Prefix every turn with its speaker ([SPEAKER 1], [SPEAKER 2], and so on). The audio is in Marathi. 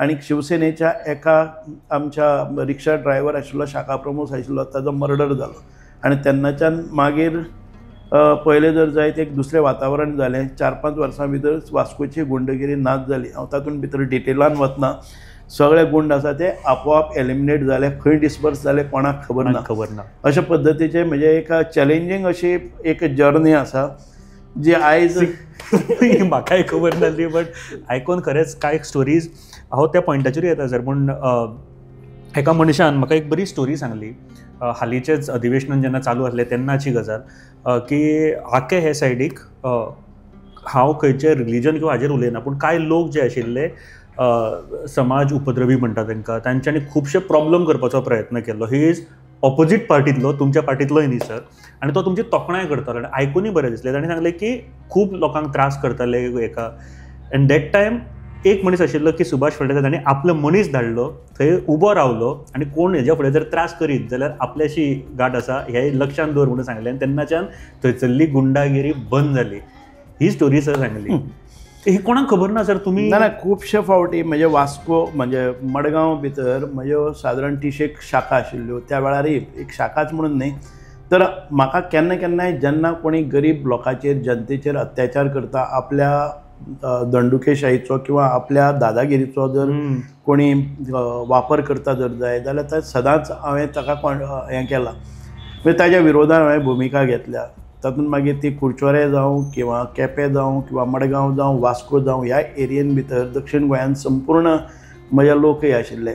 [SPEAKER 1] आणि शिवसेनेच्या एका आमच्या रिक्षा ड्रायव्हर आशिल्लो शाखा प्रमुख आशिल्लो ताजो मर्डर जालो आनी तेन्नाच्यान मागीर पयलें जर जायत एक दुसरें वातावरण जालें 4-5 वर्सां भितर वास्कोची गुंडगिरी नाच जाली. हांव तातूंत भितर डिटेलान वचना. सगळे गुंड आसा ते आपोआप एलिमिनेट जाले, खंय डिस्पर्स जाले कोणाक खबर ना. अशा पद्दतीचे म्हणजे एक चॅलेंजींग अशी एक जर्नी आसा जी आयज
[SPEAKER 2] म्हाकाय खबर नासली बट आयकून खरेंच कांय स्टोरीज हांव त्या पॉयंटाचेर येता सर. पूण एका मनशान म्हाका एक बरी स्टोरी सांगली हालींचेच अधिवेशनान जेन्ना चालू आसलें तेन्नाची गजाल की आखे हे सायडीक हांव खंयचे रिलीजन किंवा हाजेर उलयना पूण कांय लोक जे आशिल्ले समाज उपद्रवी म्हणटा तांकां तांच्यांनी खुबशे प्रॉब्लम करपाचो प्रयत्न केल्लो. ही इज ऑपोजीट पार्टींतलो, तुमच्या पार्टींतलोय न्ही सर. आनी तो तुमची तोखणाय करतालो आनी आयकूनय बरें दिसलें. ताणें सांगलें की खूब लोकांक त्रास करताले एका एंड दॅट टायम एक मनीस आशिल्लो की सुभाष फळदेसाय. ताणें आपलो मनीस धाडलो, थंय उबो रावलो आनी कोण हेज्या फुडें जर त्रास करीत जाल्यार आपल्याशी गाठ आसा हें लक्षांत दवर म्हणून सांगलें. आनी तेन्नाच्यान थंयसरली गुंडागिरी बंद जाली. ही स्टोरी सर सांगली. ही कोणाक खबर ना सर. तुमी
[SPEAKER 1] ना खुबशे फावटी म्हणजे वास्को म्हणजे मडगांव भितर म्हणजे सादारण 30 शाखा आशिल्ल्यो. त्या वेळारय एक शाखाच म्हणून न्ही तर म्हाका केन्ना केन्नाय जेन्ना कोणी गरीब लोकांचेर जनतेचेर अत्याचार करता आपल्या दंडुकेशाहीचो किंवा आपल्या दादागिरीचो जर कोणी वापर करता जर जाय जाल्यार ते सदांच हांवें ताका हें केलां म्हणजे ताज्या विरोधान हांवें भुमिका घेतल्या. तातूंत मागीर ती कुडचोरे जावं किंवा केपें जावं किंवा मडगांव जावं वास्को जावं ह्या एरियेन भितर दक्षिण गोंयान संपूर्ण म्हजे लोकय आशिल्ले.